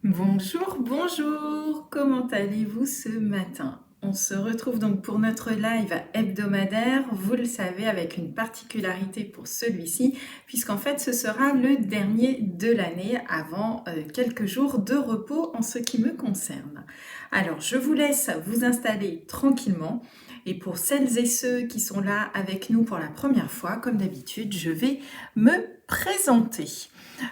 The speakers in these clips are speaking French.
Bonjour, bonjour, comment allez-vous ce matin? On se retrouve donc pour notre live hebdomadaire, vous le savez, avec une particularité pour celui-ci, puisqu'en fait ce sera le dernier de l'année avant quelques jours de repos en ce qui me concerne. Alors je vous laisse vous installer tranquillement et pour celles et ceux qui sont là avec nous pour la première fois, comme d'habitude, je vais me présenter.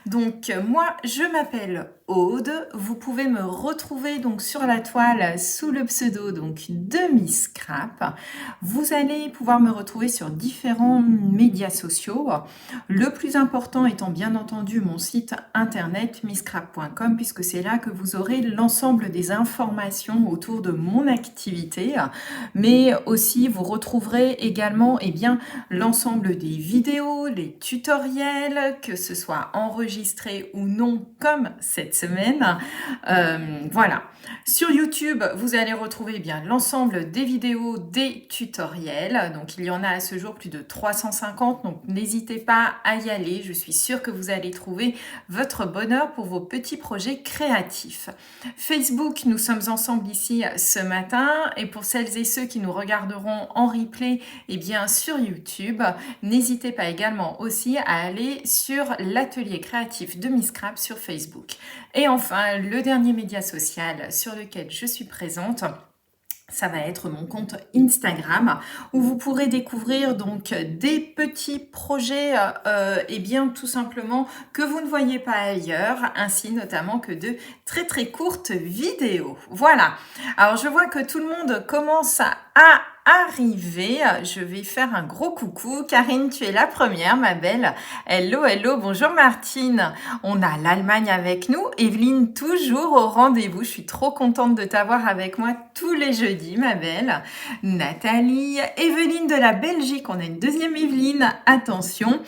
Donc moi je m'appelle Aude, vous pouvez me retrouver donc sur la toile sous le pseudo donc de Miss Scrap. Vous allez pouvoir me retrouver sur différents médias sociaux. Le plus important étant bien entendu mon site internet misscrap.com puisque c'est là que vous aurez l'ensemble des informations autour de mon activité, mais aussi vous retrouverez également l'ensemble des vidéos, les tutoriels, que ce soit enregistrés ou non comme cette semaine. Voilà. Sur YouTube, vous allez retrouver l'ensemble des vidéos, des tutoriels. Donc il y en a à ce jour plus de 350, donc n'hésitez pas à y aller. Je suis sûre que vous allez trouver votre bonheur pour vos petits projets créatifs. Facebook, nous sommes ensemble ici ce matin et pour celles et ceux qui nous regarderont en replay, sur YouTube, n'hésitez pas également aussi à aller sur l'atelier créatif de Miss Scrap sur Facebook. Et enfin, le dernier média social sur lequel je suis présente, ça va être mon compte Instagram où vous pourrez découvrir donc des petits projets tout simplement que vous ne voyez pas ailleurs, ainsi notamment que de très très courtes vidéos. Voilà. Alors je vois que tout le monde commence à arriver. Je vais faire un gros coucou. Karine, tu es la première, ma belle. Hello, hello. Bonjour Martine. On a l'Allemagne avec nous. Evelyne, toujours au rendez-vous. Je suis trop contente de t'avoir avec moi tous les jeudis, ma belle. Nathalie, Evelyne de la Belgique. On a une deuxième Evelyne. Attention.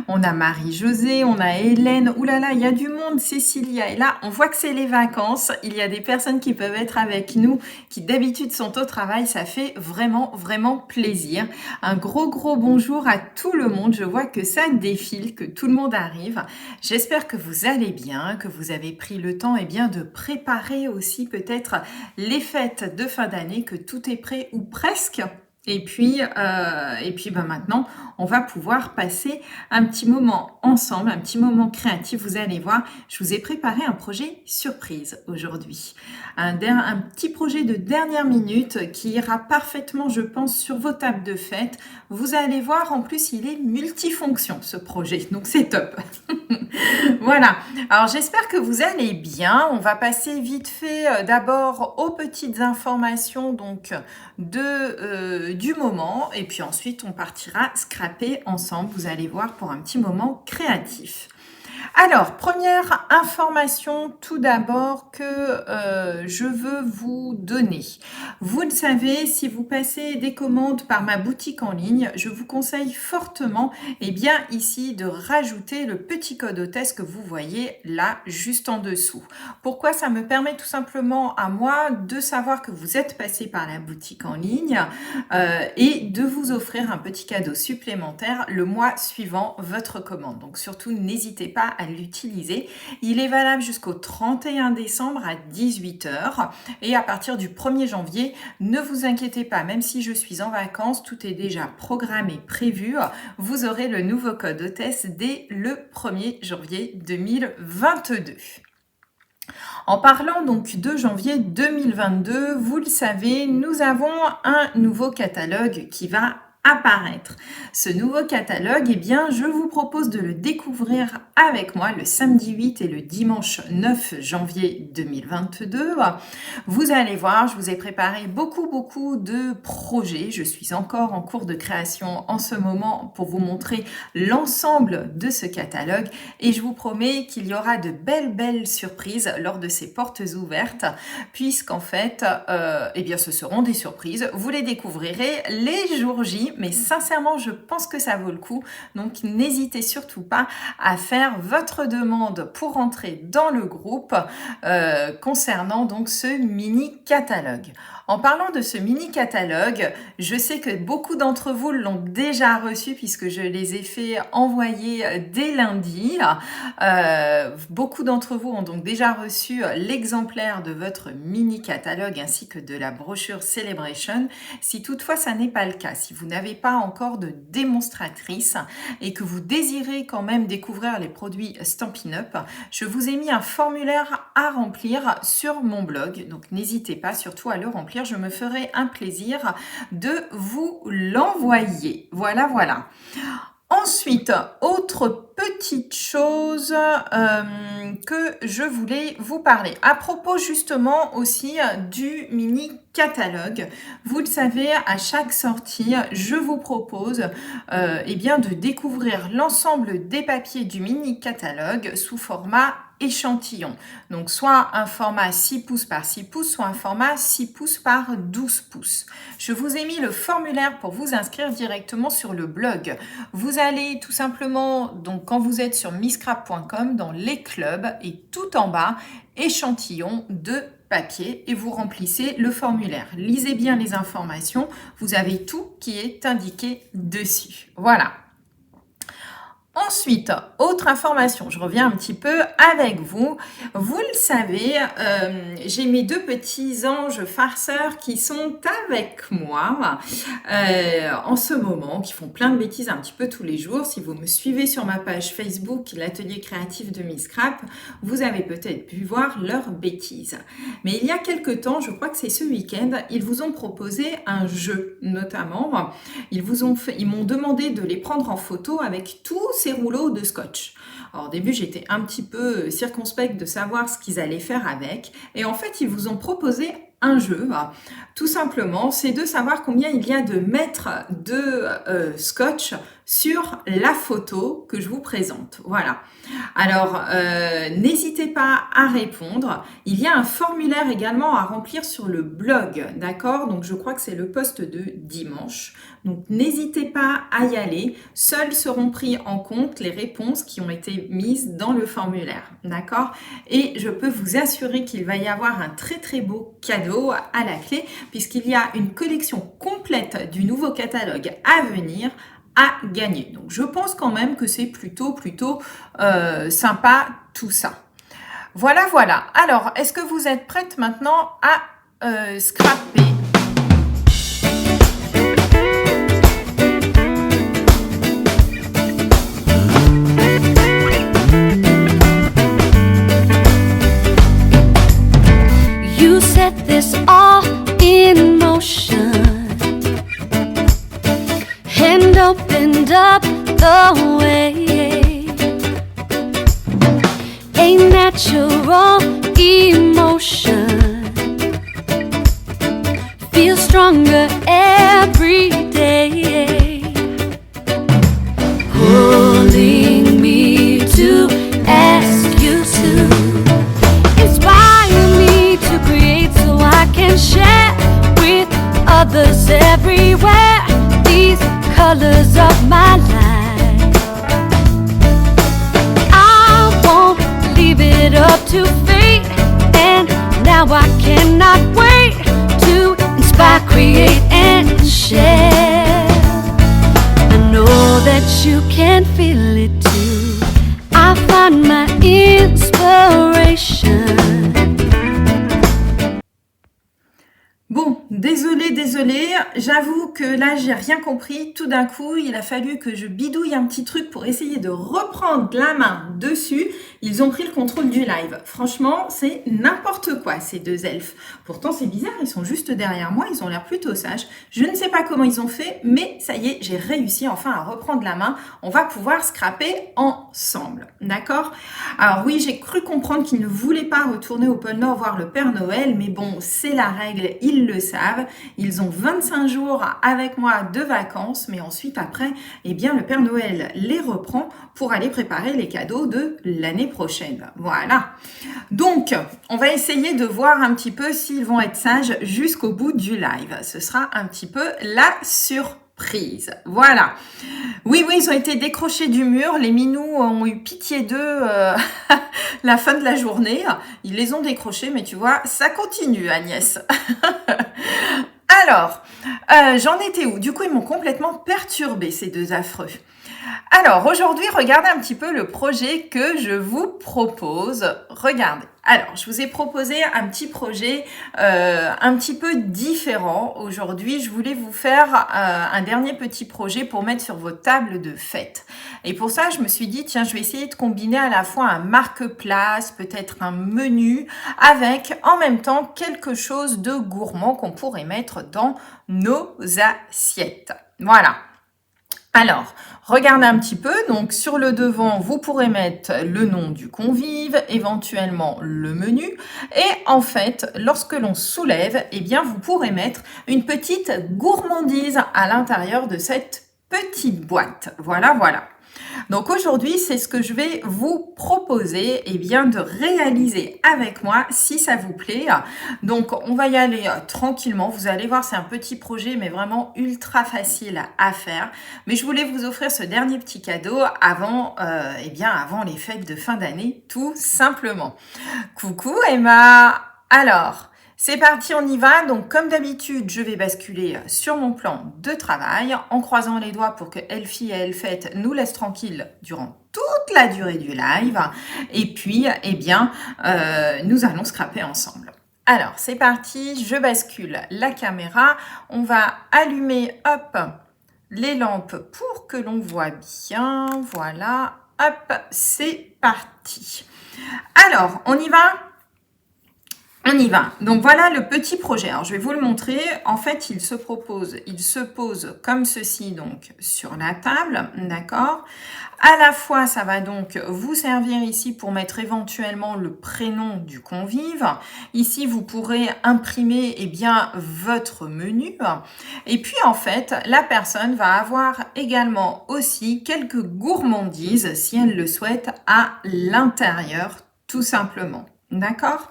On a Marie-Josée, on a Hélène. Ouh là là, il y a du monde. Cécilia est là. On voit que c'est les vacances. Il y a des personnes qui peuvent être avec nous, qui d'habitude sont au travail. Ça fait vraiment plaisir. Un gros bonjour à tout le monde. Je vois que ça défile, que tout le monde arrive. J'espère que vous allez bien, que vous avez pris le temps de préparer aussi peut-être les fêtes de fin d'année, que tout est prêt ou presque. Et puis maintenant, on va pouvoir passer un petit moment ensemble, un petit moment créatif. Vous allez voir, je vous ai préparé un projet surprise aujourd'hui. Un petit projet de dernière minute qui ira parfaitement, je pense, sur vos tables de fête. Vous allez voir, en plus, il est multifonction, ce projet. Donc, c'est top. Voilà. Alors, j'espère que vous allez bien. On va passer vite fait d'abord aux petites informations du moment. Et puis ensuite, on partira scraper ensemble. Vous allez voir pour un petit moment créatif. Alors, première information tout d'abord que je veux vous donner. Vous le savez, si vous passez des commandes par ma boutique en ligne, je vous conseille fortement ici de rajouter le petit code hôtesse que vous voyez là juste en dessous. Pourquoi? Ça me permet tout simplement à moi de savoir que vous êtes passé par la boutique en ligne et de vous offrir un petit cadeau supplémentaire le mois suivant votre commande. Donc surtout, n'hésitez pas à l'utiliser. Il est valable jusqu'au 31 décembre à 18h et à partir du 1er janvier, ne vous inquiétez pas, même si je suis en vacances, tout est déjà programmé, prévu. Vous aurez le nouveau code hôtesse dès le 1er janvier 2022. En parlant donc de janvier 2022, vous le savez, nous avons un nouveau catalogue qui va apparaître. Ce nouveau catalogue, je vous propose de le découvrir avec moi le samedi 8 et le dimanche 9 janvier 2022. Vous allez voir, je vous ai préparé beaucoup de projets. Je suis encore en cours de création en ce moment pour vous montrer l'ensemble de ce catalogue et je vous promets qu'il y aura de belles surprises lors de ces portes ouvertes puisqu'en fait, ce seront des surprises. Vous les découvrirez les jours J, mais sincèrement, je pense que ça vaut le coup. Donc, n'hésitez surtout pas à faire votre demande pour entrer dans le groupe concernant donc ce mini catalogue. En parlant de ce mini catalogue, je sais que beaucoup d'entre vous l'ont déjà reçu puisque je les ai fait envoyer dès lundi. Beaucoup d'entre vous ont donc déjà reçu l'exemplaire de votre mini catalogue ainsi que de la brochure Celebration. Si toutefois ça n'est pas le cas, si vous n'avez pas encore de démonstratrice et que vous désirez quand même découvrir les produits Stampin' Up, je vous ai mis un formulaire à remplir sur mon blog. Donc n'hésitez pas surtout à le remplir, je me ferai un plaisir de vous l'envoyer. Voilà, voilà. Ensuite, autre petite chose que je voulais vous parler. À propos justement aussi du mini catalogue. Vous le savez, à chaque sortie, je vous propose eh bien, de découvrir l'ensemble des papiers du mini catalogue sous format échantillon. Donc soit un format 6 pouces par 6 pouces, soit un format 6 pouces par 12 pouces. Je vous ai mis le formulaire pour vous inscrire directement sur le blog. Vous allez tout simplement, donc quand vous êtes sur misscrap.com, dans les clubs et tout en bas, échantillon de papier et vous remplissez le formulaire. Lisez bien les informations, vous avez tout qui est indiqué dessus. Voilà. Ensuite, autre information, je reviens un petit peu avec vous. Vous le savez, j'ai mes deux petits anges farceurs qui sont avec moi en ce moment, qui font plein de bêtises un petit peu tous les jours. Si vous me suivez sur ma page Facebook, l'atelier créatif de Misscrap, vous avez peut-être pu voir leurs bêtises. Mais il y a quelque temps, je crois que c'est ce week-end, ils vous ont proposé un jeu, notamment. Ils m'ont demandé de les prendre en photo avec tous ces rouleaux de scotch. Alors au début, j'étais un petit peu circonspecte de savoir ce qu'ils allaient faire avec. Et en fait, ils vous ont proposé un jeu. Tout simplement, c'est de savoir combien il y a de mètres de scotch sur la photo que je vous présente. Voilà. Alors, n'hésitez pas à répondre. Il y a un formulaire également à remplir sur le blog, d'accord? Donc, je crois que c'est le post de dimanche. Donc, n'hésitez pas à y aller. Seuls seront pris en compte les réponses qui ont été mises dans le formulaire, d'accord? Et je peux vous assurer qu'il va y avoir un très très beau cadeau à la clé puisqu'il y a une collection complète du nouveau catalogue à venir à gagner. Donc, je pense quand même que c'est plutôt sympa tout ça. Voilà, voilà. Alors, est-ce que vous êtes prête maintenant à scraper? You set this all in motion and opened up the way. A natural emotion feels stronger every day, pulling me to ask you to inspire me to create so I can share with others everywhere these colors of my life. I won't leave it up to fate, and now I cannot wait to inspire, create, and share. I know that you can feel it too. I find my inspiration. Bon, désolée, j'avoue que là j'ai rien compris. Tout d'un coup, il a fallu que je bidouille un petit truc pour essayer de reprendre la main dessus. Ils ont pris le contrôle du live. Franchement, c'est n'importe quoi ces deux elfes. Pourtant, c'est bizarre, ils sont juste derrière moi, ils ont l'air plutôt sages. Je ne sais pas comment ils ont fait, mais ça y est, j'ai réussi enfin à reprendre la main. On va pouvoir scraper ensemble, d'accord? Alors oui, j'ai cru comprendre qu'ils ne voulaient pas retourner au pôle Nord voir le Père Noël, mais bon, c'est la règle, ils le savent. Ils ont 25 jours avec moi de vacances, mais ensuite après, eh bien le Père Noël les reprend pour aller préparer les cadeaux de l'année prochaine. Voilà. Donc, on va essayer de voir un petit peu s'ils vont être sages jusqu'au bout du live. Ce sera un petit peu la surprise. Voilà. Oui, ils ont été décrochés du mur. Les minous ont eu pitié d'eux la fin de la journée. Ils les ont décrochés, mais tu vois, ça continue, Agnès. Alors, j'en étais où? Du coup, ils m'ont complètement perturbée, ces deux affreux. Alors, aujourd'hui, regardez un petit peu le projet que je vous propose. Regardez. Alors, je vous ai proposé un petit projet un petit peu différent. Aujourd'hui, je voulais vous faire un dernier petit projet pour mettre sur vos tables de fête. Et pour ça, je me suis dit, tiens, je vais essayer de combiner à la fois un marque-place, peut-être un menu, avec en même temps quelque chose de gourmand qu'on pourrait mettre dans nos assiettes. Voilà. Alors, regardez un petit peu. Donc, sur le devant, vous pourrez mettre le nom du convive, éventuellement le menu. Et en fait, lorsque l'on soulève, eh bien, vous pourrez mettre une petite gourmandise à l'intérieur de cette petite boîte. Voilà, voilà. Donc aujourd'hui, c'est ce que je vais vous proposer bien, de réaliser avec moi si ça vous plaît. Donc on va y aller tranquillement. Vous allez voir, c'est un petit projet mais vraiment ultra facile à faire. Mais je voulais vous offrir ce dernier petit cadeau avant, avant les fêtes de fin d'année, tout simplement. Coucou Emma. Alors, c'est parti, on y va. Donc, comme d'habitude, je vais basculer sur mon plan de travail en croisant les doigts pour que Elfie et Elfette nous laissent tranquilles durant toute la durée du live. Et puis, nous allons scraper ensemble. Alors, c'est parti, je bascule la caméra. On va allumer, hop, les lampes pour que l'on voit bien. Voilà, hop, c'est parti. Alors, on y va ? On y va. Donc voilà le petit projet. Alors je vais vous le montrer. En fait, il se pose comme ceci donc sur la table, d'accord? À la fois, ça va donc vous servir ici pour mettre éventuellement le prénom du convive. Ici, vous pourrez imprimer votre menu. Et puis en fait, la personne va avoir également aussi quelques gourmandises, si elle le souhaite, à l'intérieur, tout simplement. D'accord?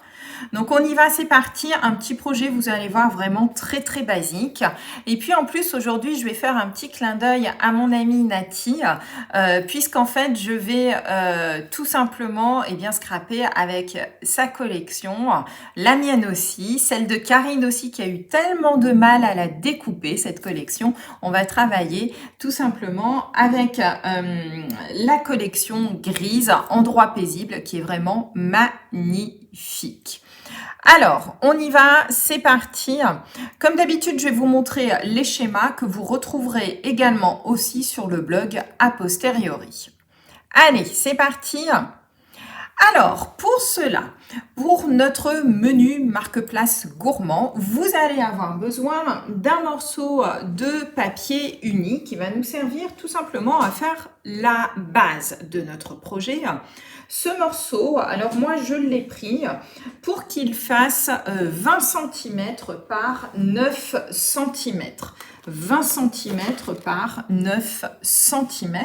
Donc on y va, c'est parti, un petit projet, vous allez voir, vraiment très très basique. Et puis en plus aujourd'hui je vais faire un petit clin d'œil à mon amie Nati, puisqu'en fait je vais tout simplement scraper avec sa collection, la mienne aussi, celle de Karine aussi qui a eu tellement de mal à la découper cette collection. On va travailler tout simplement avec la collection grise Endroit paisible qui est vraiment magnifique. Alors, on y va, c'est parti. Comme d'habitude, je vais vous montrer les schémas que vous retrouverez également aussi sur le blog a posteriori. Allez, c'est parti. Alors, pour cela, pour notre menu marque-place gourmand, vous allez avoir besoin d'un morceau de papier uni qui va nous servir tout simplement à faire la base de notre projet. Ce morceau, alors moi je l'ai pris pour qu'il fasse 20 cm par 9 cm. 20 cm par 9 cm.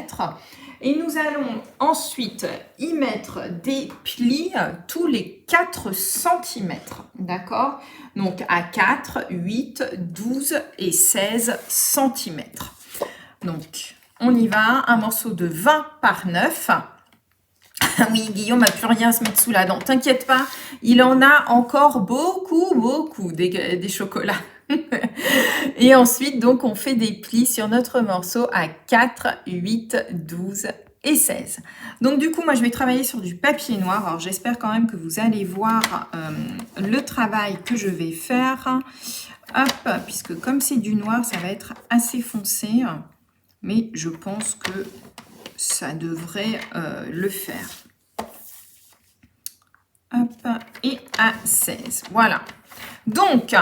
Et nous allons ensuite y mettre des plis tous les 4 cm. D'accord? Donc à 4, 8, 12 et 16 cm. Donc on y va, un morceau de 20 par 9. Oui, Guillaume n'a plus rien à se mettre sous la dent. T'inquiète pas, il en a encore beaucoup des chocolats. Et ensuite, donc, on fait des plis sur notre morceau à 4, 8, 12 et 16. Donc, du coup, moi, je vais travailler sur du papier noir. Alors, j'espère quand même que vous allez voir le travail que je vais faire. Hop, puisque comme c'est du noir, ça va être assez foncé. Mais je pense que ça devrait le faire. Hop, et à 16. Voilà. Donc,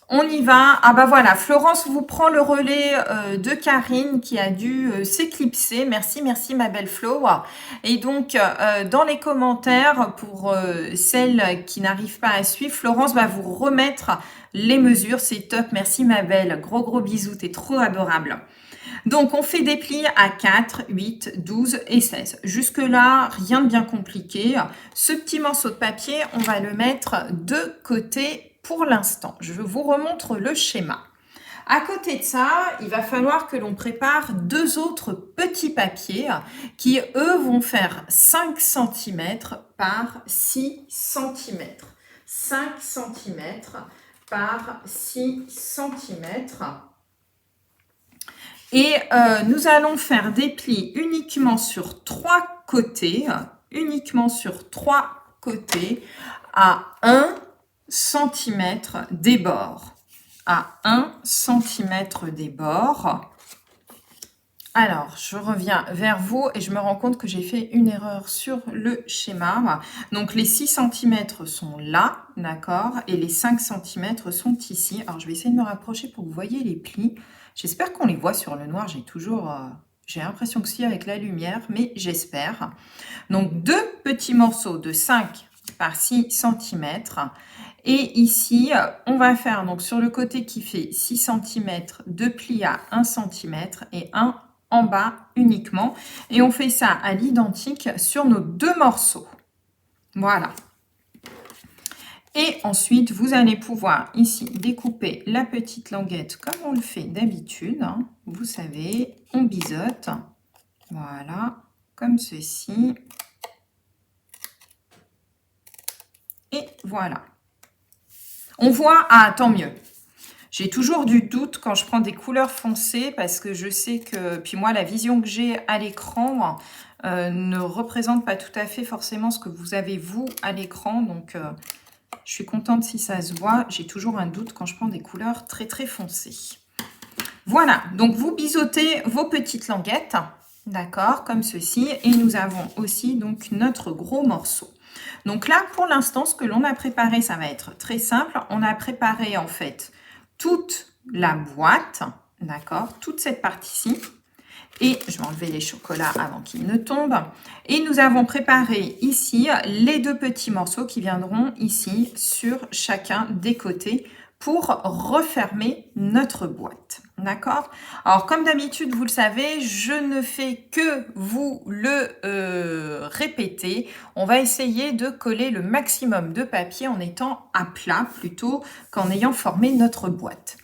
on y va. Ah bah voilà, Florence vous prend le relais de Karine qui a dû s'éclipser. Merci ma belle Flo. Et donc, dans les commentaires, pour celles qui n'arrivent pas à suivre, Florence va vous remettre les mesures. C'est top. Merci ma belle. Gros bisous. T'es trop adorable. Donc, on fait des plis à 4, 8, 12 et 16. Jusque-là, rien de bien compliqué. Ce petit morceau de papier, on va le mettre de côté pour l'instant. Je vous remontre le schéma. À côté de ça, il va falloir que l'on prépare 2 autres petits papiers qui, eux, vont faire 5 cm par 6 cm. 5 cm par 6 cm. Et nous allons faire des plis uniquement sur 3 côtés, à 1 cm des bords. À 1 cm des bords. Alors, je reviens vers vous et je me rends compte que j'ai fait une erreur sur le schéma. Donc, les 6 cm sont là, d'accord, et les 5 cm sont ici. Alors, je vais essayer de me rapprocher pour que vous voyez les plis. J'espère qu'on les voit sur le noir. J'ai l'impression que si avec la lumière, mais j'espère. Donc, 2 petits morceaux de 5 par 6 cm. Et ici, on va faire donc sur le côté qui fait 6 cm, 2 plis à 1 cm et un en bas uniquement. Et on fait ça à l'identique sur nos 2 morceaux. Voilà. Et ensuite, vous allez pouvoir ici découper la petite languette comme on le fait d'habitude. Vous savez, on biseaute. Voilà, comme ceci. Et voilà. On voit, ah, tant mieux. J'ai toujours du doute quand je prends des couleurs foncées parce que je sais que, puis moi, la vision que j'ai à l'écran ne représente pas tout à fait forcément ce que vous avez, vous, à l'écran. Donc, je suis contente si ça se voit. J'ai toujours un doute quand je prends des couleurs très, très foncées. Voilà, donc vous biseautez vos petites languettes, d'accord, comme ceci. Et nous avons aussi donc notre gros morceau. Donc là, pour l'instant, ce que l'on a préparé, ça va être très simple. On a préparé, en fait, toute la boîte, d'accord, toute cette partie-ci. Et je vais enlever les chocolats avant qu'ils ne tombent. Et nous avons préparé ici les 2 petits morceaux qui viendront ici sur chacun des côtés pour refermer notre boîte. D'accord? Alors, comme d'habitude, vous le savez, je ne fais que vous le répéter. On va essayer de coller le maximum de papier en étant à plat plutôt qu'en ayant formé notre boîte.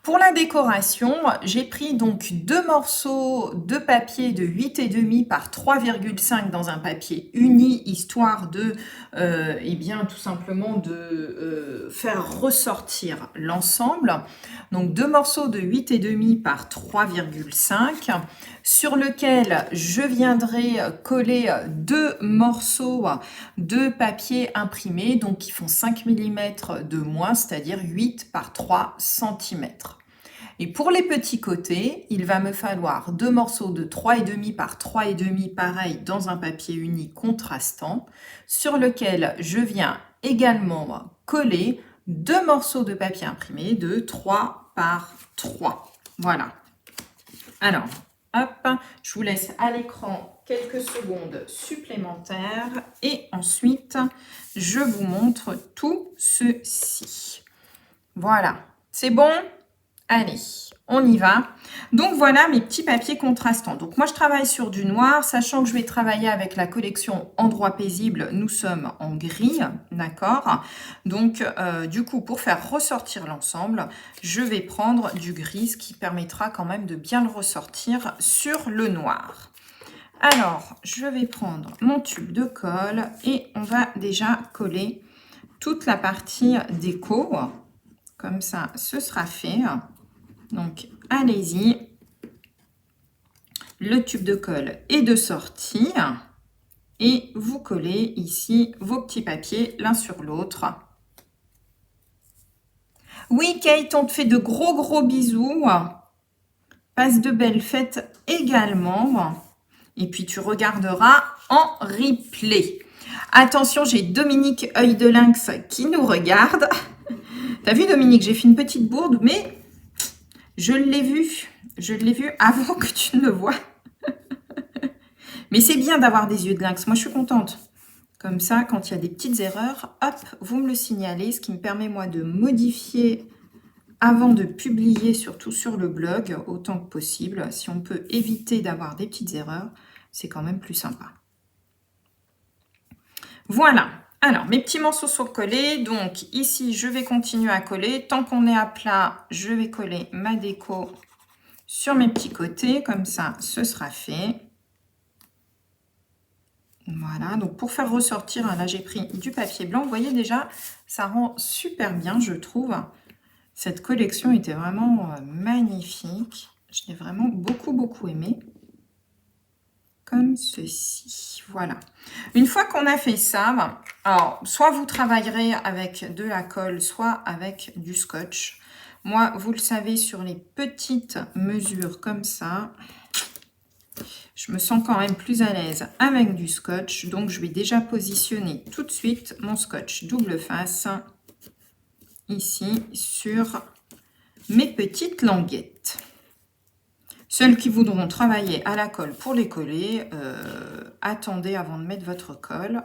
Pour la décoration, j'ai pris donc 2 morceaux de papier de 8,5 par 3,5 dans un papier uni, histoire de, eh bien, tout simplement de faire ressortir l'ensemble. Donc 2 morceaux de 8,5 par 3,5 sur lequel je viendrai coller 2 morceaux de papier imprimé, donc qui font 5 mm de moins, c'est-à-dire 8 par 3 cm. Et pour les petits côtés, il va me falloir 2 morceaux de 3,5 par 3,5, pareil, dans un papier uni contrastant, sur lequel je viens également coller 2 morceaux de papier imprimé de 3 par 3. Voilà. Alors, hop, je vous laisse à l'écran quelques secondes supplémentaires et ensuite, je vous montre tout ceci. Voilà, c'est bon? Allez, on y va. Donc, voilà mes petits papiers contrastants. Donc, moi, je travaille sur du noir, sachant que je vais travailler avec la collection Endroit paisible. Nous sommes en gris, d'accord? Donc, du coup, pour faire ressortir l'ensemble, je vais prendre du gris, ce qui permettra quand même de bien le ressortir sur le noir. Alors, je vais prendre mon tube de colle et on va déjà coller toute la partie déco. Comme ça, ce sera fait. Donc, allez-y. Le tube de colle est de sortie. Et vous collez ici vos petits papiers l'un sur l'autre. Oui, Kate, on te fait de gros bisous. Passe de belles fêtes également. Et puis, tu regarderas en replay. Attention, j'ai Dominique Œil de Lynx qui nous regarde. T'as vu, Dominique, j'ai fait une petite bourde, mais je l'ai vu avant que tu ne le vois. Mais c'est bien d'avoir des yeux de lynx, moi je suis contente. Comme ça, quand il y a des petites erreurs, hop, vous me le signalez, ce qui me permet moi de modifier avant de publier, surtout sur le blog, autant que possible. Si on peut éviter d'avoir des petites erreurs, c'est quand même plus sympa. Voilà. Alors, mes petits morceaux sont collés. Donc, ici, je vais continuer à coller. Tant qu'on est à plat, je vais coller ma déco sur mes petits côtés. Comme ça, ce sera fait. Voilà. Donc, pour faire ressortir, là, j'ai pris du papier blanc. Vous voyez déjà, ça rend super bien, je trouve. Cette collection était vraiment magnifique. Je l'ai vraiment beaucoup aimé. Comme ceci, voilà. Une fois qu'on a fait ça, alors soit vous travaillerez avec de la colle, soit avec du scotch. Moi, vous le savez, sur les petites mesures comme ça, je me sens quand même plus à l'aise avec du scotch. Donc, je vais déjà positionner tout de suite mon scotch double face ici sur mes petites languettes. Celles qui voudront travailler à la colle pour les coller, attendez avant de mettre votre colle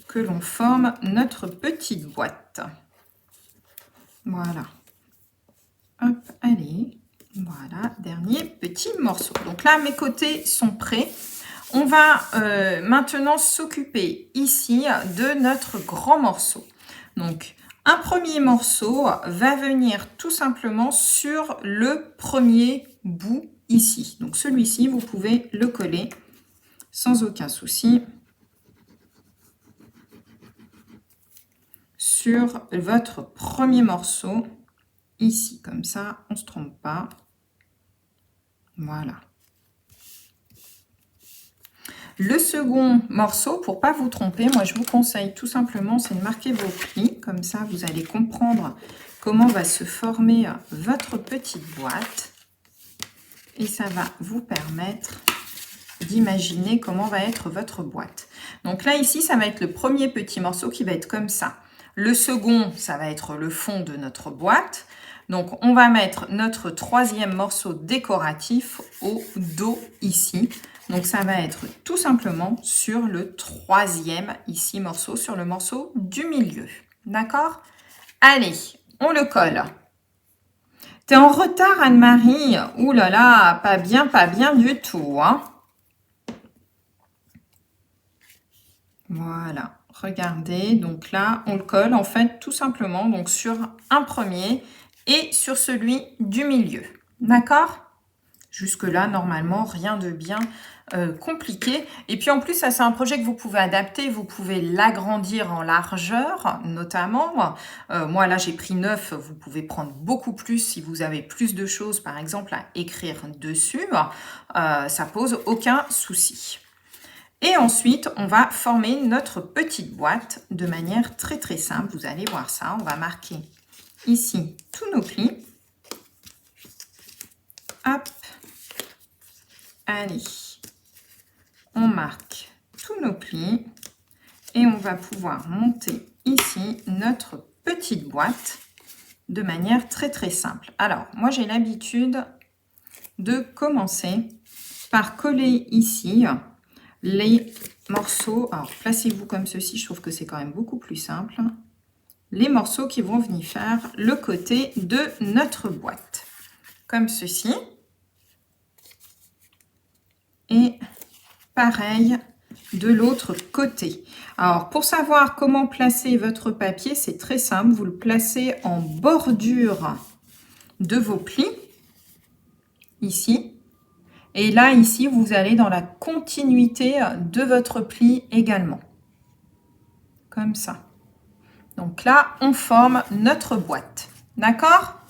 que l'on forme notre petite boîte. Voilà. Hop, allez. Voilà, dernier petit morceau. Donc là, mes côtés sont prêts. On va maintenant s'occuper ici de notre grand morceau. Donc, un premier morceau va venir tout simplement sur le premier bout ici. Donc, celui-ci, vous pouvez le coller sans aucun souci sur votre premier morceau ici. Comme ça, on ne se trompe pas. Voilà. Le second morceau, pour ne pas vous tromper, moi je vous conseille tout simplement, c'est de marquer vos plis. Comme ça, vous allez comprendre comment va se former votre petite boîte. Et ça va vous permettre d'imaginer comment va être votre boîte. Donc là, ici, ça va être le premier petit morceau qui va être comme ça. Le second, ça va être le fond de notre boîte. Donc, on va mettre notre troisième morceau décoratif au dos ici. Donc, ça va être tout simplement sur le troisième ici morceau, sur le morceau du milieu. D'accord? Allez, on le colle. T'es en retard, Anne-Marie? Ouh là là, pas bien du tout, hein? Voilà, regardez. Donc là, on le colle en fait tout simplement donc sur un premier et sur celui du milieu. D'accord? Jusque-là, normalement, rien de bien compliqué. Et puis en plus, ça c'est un projet que vous pouvez adapter. Vous pouvez l'agrandir en largeur, notamment. Moi, là, j'ai pris 9. Vous pouvez prendre beaucoup plus si vous avez plus de choses, par exemple, à écrire dessus. Ça pose aucun souci. Et ensuite, on va former notre petite boîte de manière très simple. Vous allez voir ça. On va marquer ici tous nos plis. Hop. Allez. On marque tous nos plis. Et on va pouvoir monter ici notre petite boîte de manière très simple. Alors, moi, j'ai l'habitude de commencer par coller ici les morceaux. Alors, placez-vous comme ceci, je trouve que c'est quand même beaucoup plus simple. Les morceaux qui vont venir faire le côté de notre boîte. Comme ceci. Et pareil de l'autre côté. Alors, pour savoir comment placer votre papier, c'est très simple. Vous le placez en bordure de vos plis, ici. Et là, ici, vous allez dans la continuité de votre pli également. Comme ça. Donc là, on forme notre boîte. D'accord?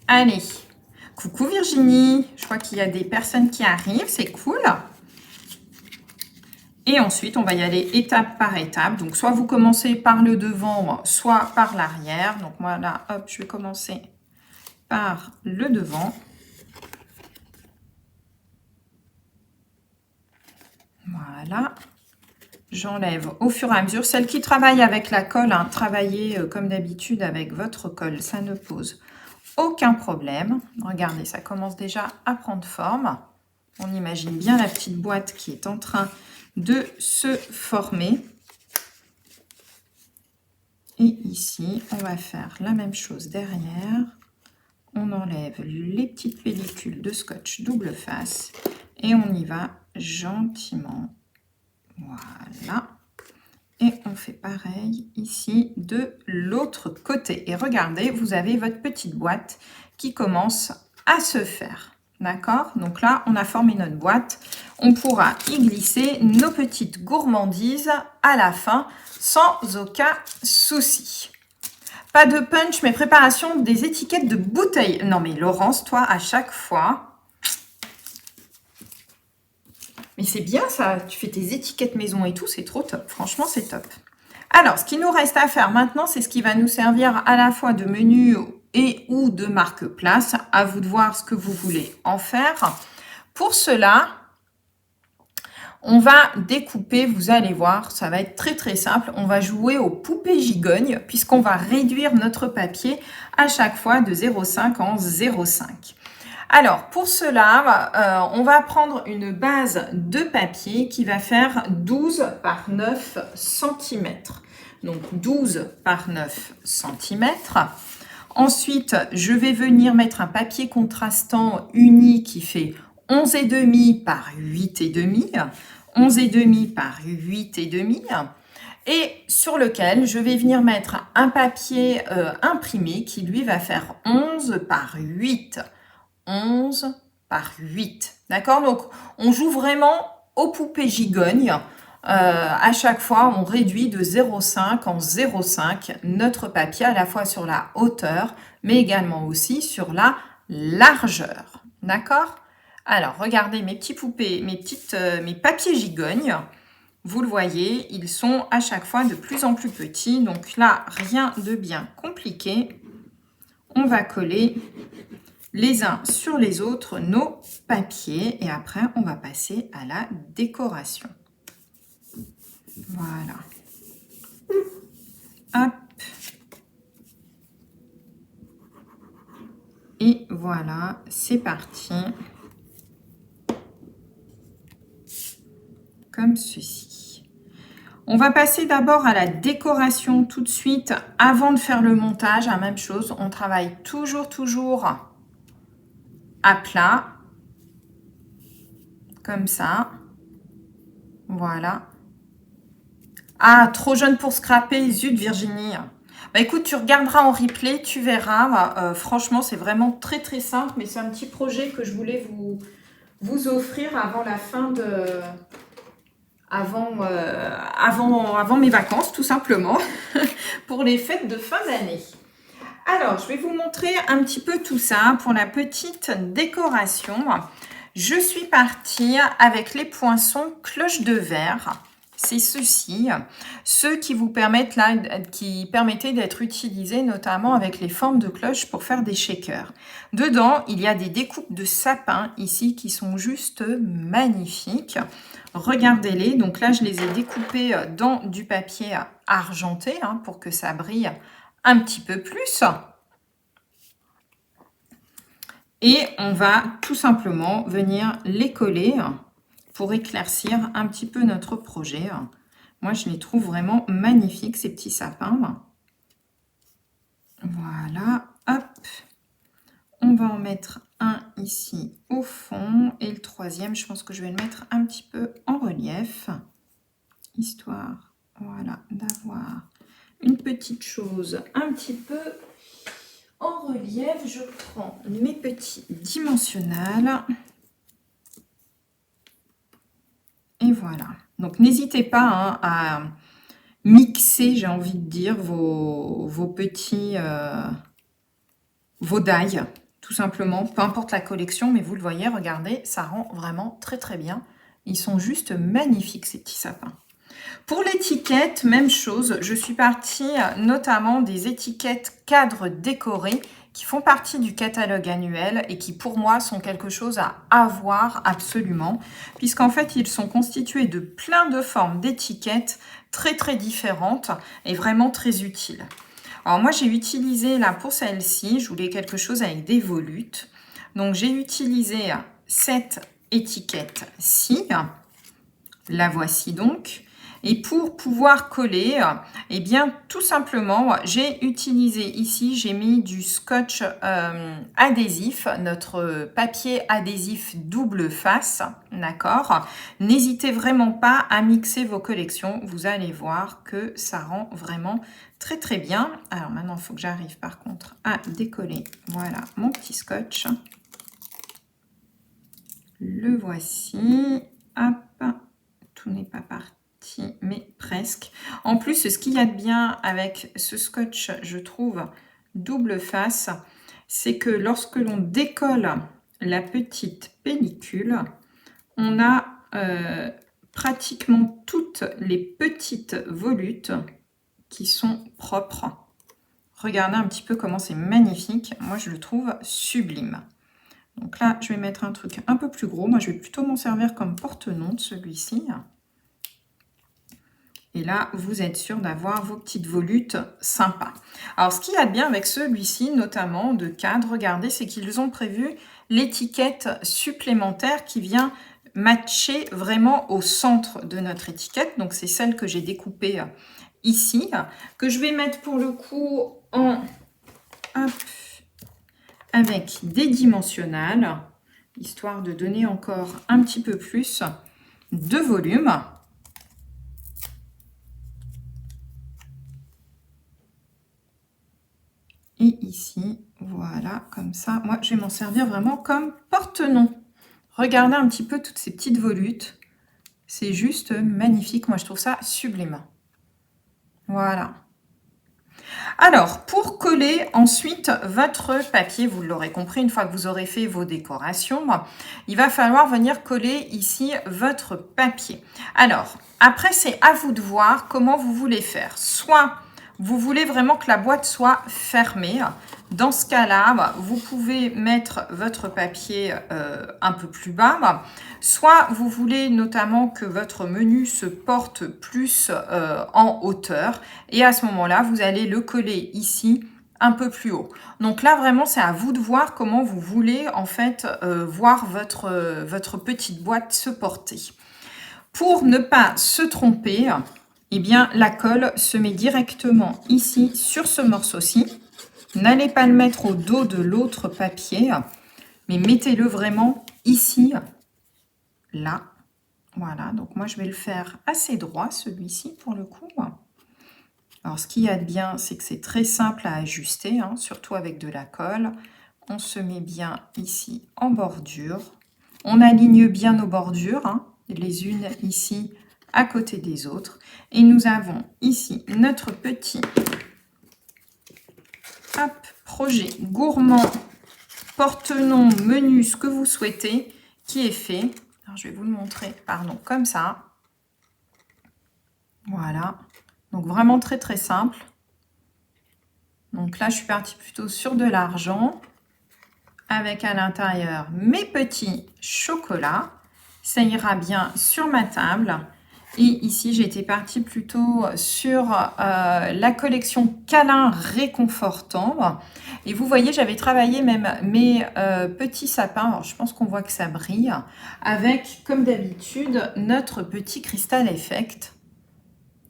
Allez. Coucou Virginie. Je crois qu'il y a des personnes qui arrivent. C'est cool. Et ensuite, on va y aller étape par étape. Donc, soit vous commencez par le devant, soit par l'arrière. Donc, moi, là, hop, je vais commencer par le devant. Voilà. J'enlève au fur et à mesure. Celles qui travaillent avec la colle, hein, travaillez comme d'habitude avec votre colle. Ça ne pose aucun problème. Regardez, ça commence déjà à prendre forme. On imagine bien la petite boîte qui est en train de se former. Et ici, on va faire la même chose derrière. On enlève les petites pellicules de scotch double face et on y va gentiment. Voilà. Et on fait pareil ici de l'autre côté. Et regardez, vous avez votre petite boîte qui commence à se faire. D'accord? Donc là, on a formé notre boîte. On pourra y glisser nos petites gourmandises à la fin sans aucun souci. Pas de punch, mais préparation des étiquettes de bouteilles. Non mais Laurence, toi, à chaque fois... Mais c'est bien ça, tu fais tes étiquettes maison et tout, c'est trop top. Franchement, c'est top. Alors, ce qui nous reste à faire maintenant, c'est ce qui va nous servir à la fois de menu et ou de marque-place. À vous de voir ce que vous voulez en faire. Pour cela, on va découper, vous allez voir, ça va être très très simple. On va jouer aux poupées gigognes puisqu'on va réduire notre papier à chaque fois de 0,5 en 0,5. Alors, pour cela, on va prendre une base de papier qui va faire 12 par 9 cm. Donc, 12 par 9 cm. Ensuite, je vais venir mettre un papier contrastant uni qui fait 11,5 par 8,5. 11,5 par 8,5. Et sur lequel je vais venir mettre un papier imprimé qui, lui, va faire 11 par 8. 11 par 8. D'accord? Donc, on joue vraiment aux poupées gigognes. À chaque fois, on réduit de 0,5 en 0,5 notre papier, à la fois sur la hauteur, mais également aussi sur la largeur. D'accord? Alors, regardez mes petits poupées, mes papiers gigognes. Vous le voyez, ils sont à chaque fois de plus en plus petits. Donc là, rien de bien compliqué. On va coller les uns sur les autres nos papiers et après on va passer à la décoration. Voilà. Hop. Et voilà, c'est parti. Comme ceci. On va passer d'abord à la décoration tout de suite avant de faire le montage. La même chose, on travaille toujours à plat, comme ça, voilà. Ah, trop jeune pour scraper, zut Virginie. Bah écoute, tu regarderas en replay, tu verras, franchement c'est vraiment très très simple, mais c'est un petit projet que je voulais vous offrir avant la fin de... avant mes vacances tout simplement, pour les fêtes de fin d'année. Alors, je vais vous montrer un petit peu tout ça pour la petite décoration. Je suis partie avec les poinçons cloche de verre. C'est ceux-ci, ceux qui vous permettent là, qui permettaient d'être utilisés notamment avec les formes de cloche pour faire des shakers. Dedans, il y a des découpes de sapins ici qui sont juste magnifiques. Regardez-les. Donc là, je les ai découpés dans du papier argenté pour que ça brille un petit peu plus. Et on va tout simplement venir les coller pour éclaircir un petit peu notre projet. Moi, je les trouve vraiment magnifiques, ces petits sapins. Voilà, hop. On va en mettre un ici au fond. Et le troisième, je pense que je vais le mettre un petit peu en relief. Histoire, voilà, d'avoir une petite chose un petit peu en relief. Je prends mes petits dimensionnels. Et voilà. Donc, n'hésitez pas à mixer, j'ai envie de dire, vos petits... vos die, tout simplement. Peu importe la collection, mais vous le voyez, regardez, ça rend vraiment très très bien. Ils sont juste magnifiques, ces petits sapins. Pour l'étiquette, même chose. Je suis partie notamment des étiquettes cadres décorés qui font partie du catalogue annuel et qui pour moi sont quelque chose à avoir absolument, puisqu'en fait ils sont constitués de plein de formes d'étiquettes très très différentes et vraiment très utiles. Alors moi j'ai utilisé là pour celle-ci, je voulais quelque chose avec des volutes, donc j'ai utilisé cette étiquette-ci, la voici donc. Et pour pouvoir coller, eh bien, tout simplement, j'ai utilisé ici, j'ai mis du scotch adhésif, notre papier adhésif double face, d'accord? N'hésitez vraiment pas à mixer vos collections, vous allez voir que ça rend vraiment très très bien. Alors maintenant, il faut que j'arrive par contre à décoller, voilà, mon petit scotch. Le voici, hop, tout n'est pas parti, mais presque. En plus, ce qu'il y a de bien avec ce scotch, je trouve, double face, c'est que lorsque l'on décolle la petite pellicule, on a pratiquement toutes les petites volutes qui sont propres. Regardez un petit peu comment c'est magnifique. Moi, je le trouve sublime. Donc là, je vais mettre un truc un peu plus gros. Moi, je vais plutôt m'en servir comme porte-nom de celui-ci. Et là, vous êtes sûr d'avoir vos petites volutes sympas. Alors, ce qu'il y a de bien avec celui-ci, notamment de cadre, regardez, c'est qu'ils ont prévu l'étiquette supplémentaire qui vient matcher vraiment au centre de notre étiquette. Donc, c'est celle que j'ai découpée ici, que je vais mettre pour le coup en... Hop, avec des dimensionnels, histoire de donner encore un petit peu plus de volume. Et ici, voilà, comme ça. Moi, je vais m'en servir vraiment comme porte-nom. Regardez un petit peu toutes ces petites volutes. C'est juste magnifique. Moi, je trouve ça sublime. Voilà. Alors, pour coller ensuite votre papier, vous l'aurez compris, une fois que vous aurez fait vos décorations, il va falloir venir coller ici votre papier. Alors, après, c'est à vous de voir comment vous voulez faire. Soit vous voulez vraiment que la boîte soit fermée. Dans ce cas-là, vous pouvez mettre votre papier un peu plus bas. Soit vous voulez notamment que votre menu se porte plus en hauteur. Et à ce moment-là, vous allez le coller ici un peu plus haut. Donc là, vraiment, c'est à vous de voir comment vous voulez en fait voir votre petite boîte se porter. Pour ne pas se tromper, eh bien, la colle se met directement ici sur ce morceau-ci. N'allez pas le mettre au dos de l'autre papier, mais mettez-le vraiment ici, là. Voilà, donc moi, je vais le faire assez droit, celui-ci, pour le coup. Alors, ce qu'il y a de bien, c'est que c'est très simple à ajuster, hein, surtout avec de la colle. On se met bien ici en bordure. On aligne bien nos bordures, hein, les unes ici à côté des autres. Et nous avons ici notre petit projet gourmand, porte-nom, menu, ce que vous souhaitez, qui est fait. Alors, je vais vous le montrer, pardon, comme ça. Voilà. Donc, vraiment très, très simple. Donc là, je suis partie plutôt sur de l'argent avec à l'intérieur mes petits chocolats. Ça ira bien sur ma table. Et ici, j'étais partie plutôt sur la collection câlin réconfortant. Et vous voyez, j'avais travaillé même mes petits sapins. Alors, je pense qu'on voit que ça brille. Avec, comme d'habitude, notre petit cristal effect.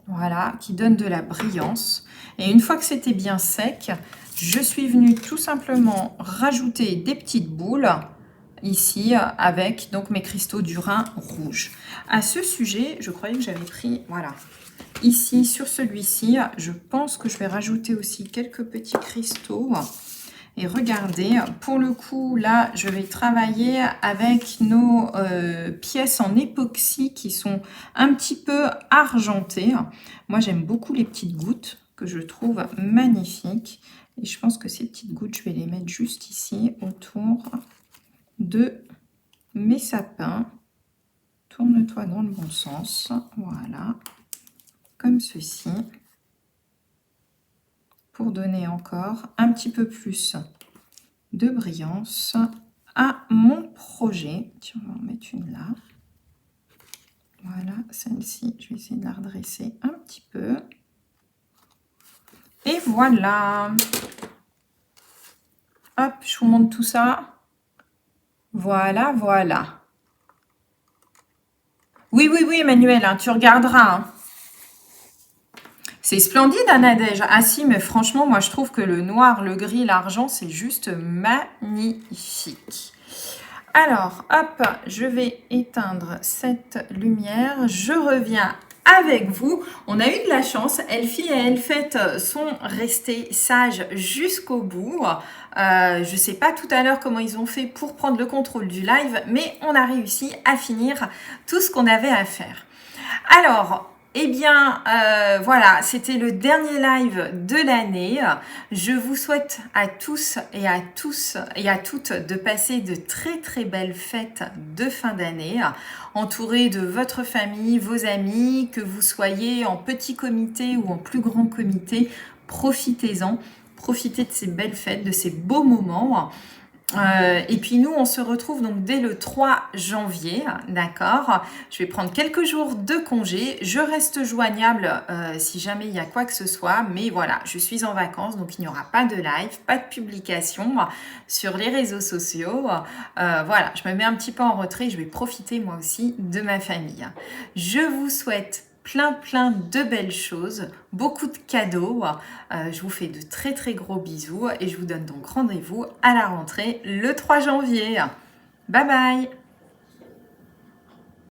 Voilà, qui donne de la brillance. Et une fois que c'était bien sec, je suis venue tout simplement rajouter des petites boules ici avec donc mes cristaux du Rhin rouge. À ce sujet, je croyais que j'avais pris, voilà, ici sur celui-ci, je pense que je vais rajouter aussi quelques petits cristaux. Et regardez, pour le coup, là, je vais travailler avec nos pièces en époxy qui sont un petit peu argentées. Moi, j'aime beaucoup les petites gouttes que je trouve magnifiques. Et je pense que ces petites gouttes, je vais les mettre juste ici autour de mes sapins. Tourne-toi dans le bon sens. Voilà, comme ceci. Pour donner encore un petit peu plus de brillance à mon projet. Tiens, on va en mettre une là. Voilà, celle-ci, je vais essayer de la redresser un petit peu. Et voilà. Hop, je vous montre tout ça. Voilà, voilà. Oui, oui, oui, Emmanuel, hein, tu regarderas. Hein. C'est splendide, Nadège. Ah si, mais franchement, moi je trouve que le noir, le gris, l'argent, c'est juste magnifique. Alors, hop, je vais éteindre cette lumière. Je reviens avec vous. On a eu de la chance. Elfie et Elfette sont restés sages jusqu'au bout. Je ne sais pas tout à l'heure comment ils ont fait pour prendre le contrôle du live, mais on a réussi à finir tout ce qu'on avait à faire. Alors, eh bien, voilà, c'était le dernier live de l'année. Je vous souhaite à tous et à toutes de passer de très très belles fêtes de fin d'année, entourés de votre famille, vos amis, que vous soyez en petit comité ou en plus grand comité, profitez-en, profitez de ces belles fêtes, de ces beaux moments. Et puis nous, on se retrouve donc dès le 3 janvier, d'accord? Je vais prendre quelques jours de congé. Je reste joignable si jamais il y a quoi que ce soit. Mais voilà, je suis en vacances, donc il n'y aura pas de live, pas de publication sur les réseaux sociaux. Voilà, je me mets un petit peu en retrait. Je vais profiter moi aussi de ma famille. Je vous souhaite plein de belles choses, beaucoup de cadeaux. Je vous fais de très très gros bisous et je vous donne donc rendez-vous à la rentrée le 3 janvier. Bye bye!